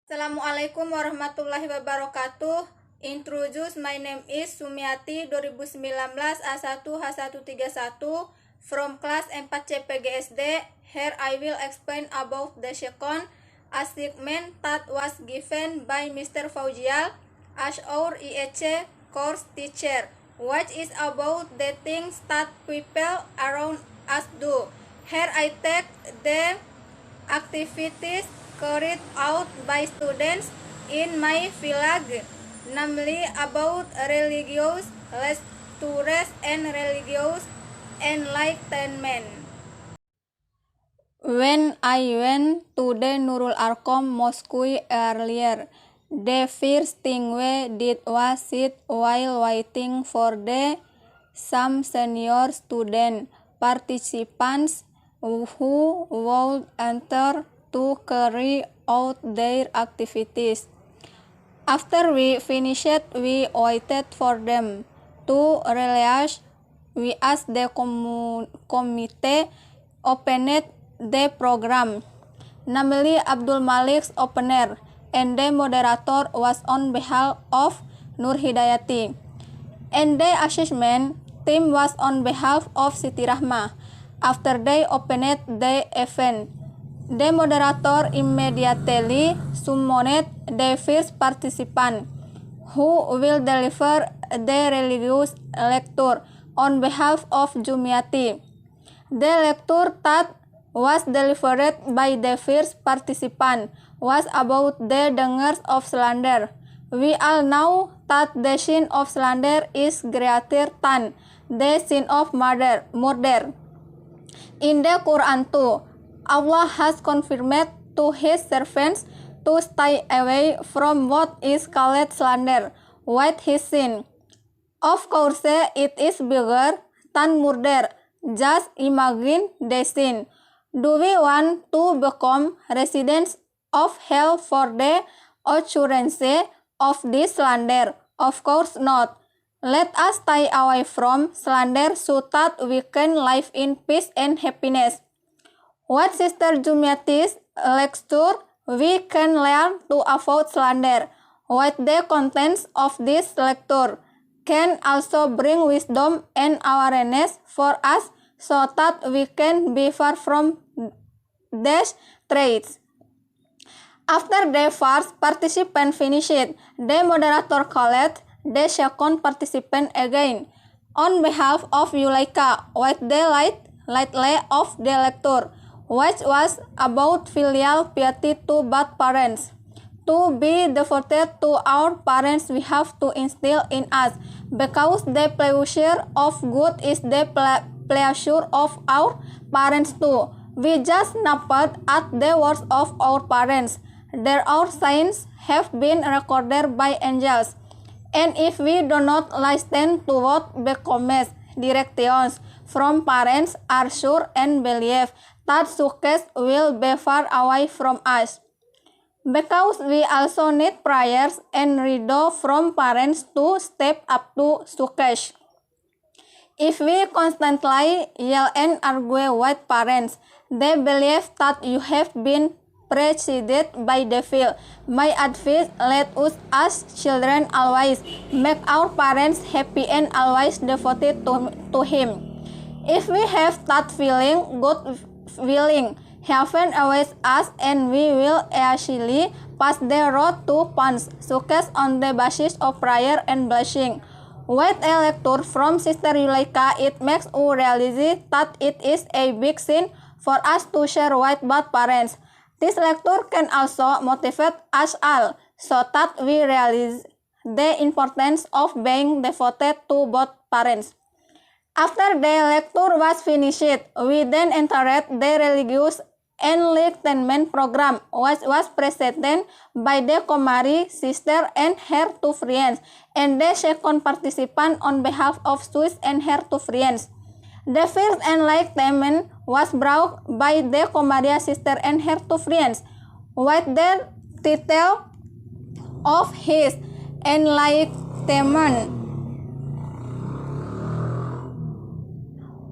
Assalamualaikum warahmatullahi wabarakatuh. Introduce, my name is Sumiati 2019 A1 H131 from class 4 CPGSD. Here I will explain about the second assignment that was given by Mr. Fauzial as our IEC course teacher, which is about the things that people around us do. Here I take the activities carried out by students in my village, namely about religious lectures and religious enlightenment. When I went to the Nurul Arkom Mosque earlier, the first thing we did was sit while waiting for some senior student participants who would enter to carry out their activities. After we finished, we waited for them to relax. We asked the committee opened the program, namely Abdul Malik's opener, and the moderator was on behalf of Nur Hidayati, and the assessment team was on behalf of Siti Rahma. After they opened the event, the moderator immediately summoned the first participant, who will deliver the religious lecture on behalf of Jumiati. The lecture that was delivered by the first participant was about the dangers of slander. We all know that the sin of slander is greater than the sin of murder. In the Quran too, Allah has confirmed to his servants to stay away from what is called slander, what he sin. Of course, it is bigger than murder. Just imagine the sin. Do we want to become residents of hell for the occurrence of this slander? Of course not. Let us stay away from slander so that we can live in peace and happiness. What Sister Jumiati's lecture we can learn to avoid slander. What the contents of this lecture can also bring wisdom and awareness for us so that we can be far from these traits. After the first participant finished, the moderator called the second participant again. On behalf of Yulaika, with the light of the lecture, which was about filial piety to both parents. To be devoted to our parents, we have to instill in us, because the pleasure of good is the pleasure of our parents too. We just napped at the words of our parents. Their our signs have been recorded by angels. And if we do not listen to what becomes directions from parents, are sure and believe that success will be far away from us. Because we also need prayers and ridho from parents to step up to success. If we constantly yell and argue with parents, they believe that you have been preceded by the devil. My advice, let us as children always make our parents happy and always devoted to him. If we have that feeling, good willing, heaven awaits us, and we will easily pass the road to success on the basis of prayer and blessing. With a lecture from Sister Yulaika, it makes us realize that it is a big sin for us to share with both parents. This lecture can also motivate us all, so that we realize the importance of being devoted to both parents. After the lecture was finished, we then entered the religious enlightenment program, which was presented by the Komari sister and her two friends, and the second participant on behalf of Swiss and her two friends. The first enlightenment was brought by the Komaria sister and her two friends, with the title of his enlightenment,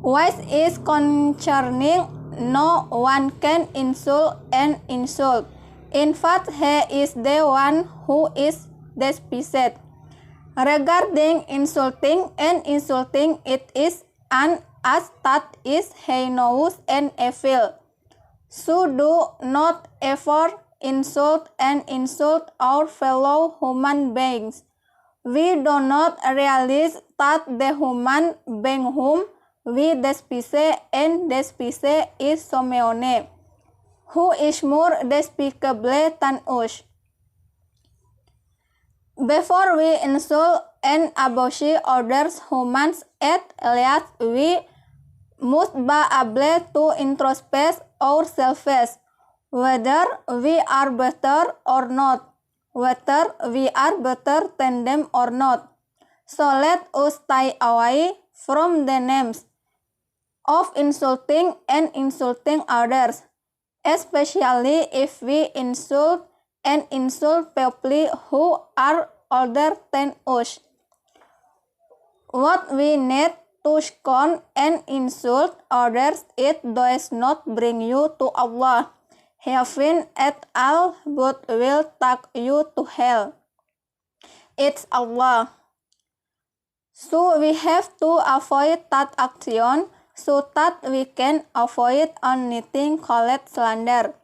which is concerning no one can insult and insult. In fact, he is the one who is despised. Regarding insulting and insulting, it is an as that is heinous and evil. So do not ever insult and insult our fellow human beings. We do not realize that the human being whom we despise and despise is someone who is more despicable than us. Before we insult and abuse others humans, at least we must be able to introspect ourselves, whether we are better or not, whether we are better than them or not. So let us stay away from the names of insulting and insulting others, especially if we insult and insult people who are older than us. What we need to scorn and insult others, it does not bring you to Allah, heaven at all, but will take you to hell. It's Allah. So we have to avoid that action so that we can avoid anything called slander.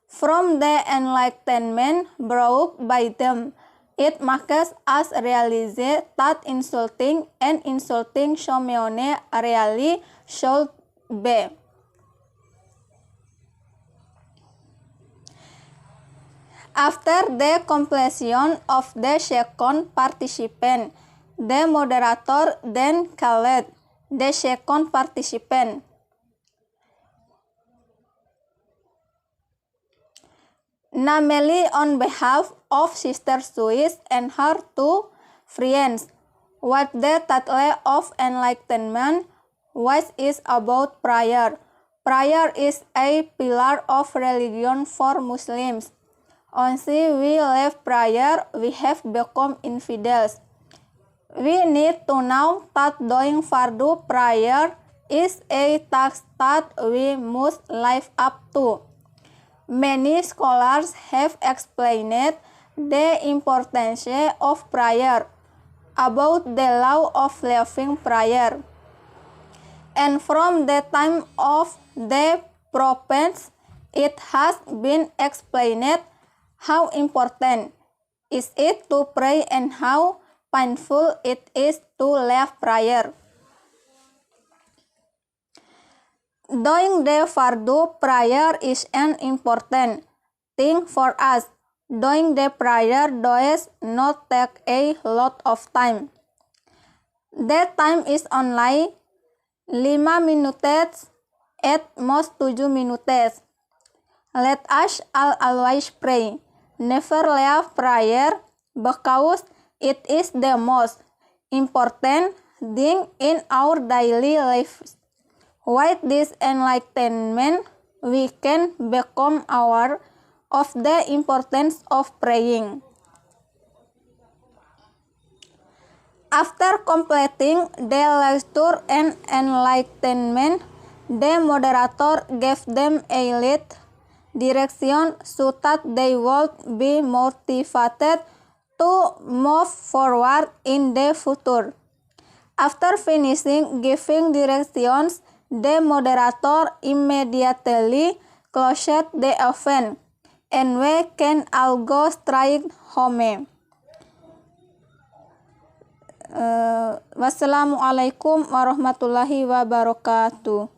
From the enlightenment brought by them, it makes us realize that insulting and insulting someone really should be. After the completion of the second participant, the moderator then called the second participant. Namely, on behalf of Sister Swiss and her two friends, what the title of enlightenment was is about prayer. Prayer is a pillar of religion for Muslims. Once we leave prayer, we have become infidels. We need to know that doing fardu prayer is a task that we must live up to. Many scholars have explained the importance of prayer, about the law of living prayer. And from the time of the prophets, it has been explained how important is it to pray and how painful it is to leave prayer. Doing the fardu prayer is an important thing for us. Doing the prayer does not take a lot of time. The time is only 5 minutes, at most 7 minutes. Let us always pray. Never leave prayer because it is the most important thing in our daily lives. With this enlightenment, we can become aware of the importance of praying. After completing the lecture and enlightenment, the moderator gave them a lead direction so that they would be motivated to move forward in the future. After finishing giving directions, the moderator immediately closed the event, and we can all go straight home. Wassalamualaikum warahmatullahi wabarakatuh.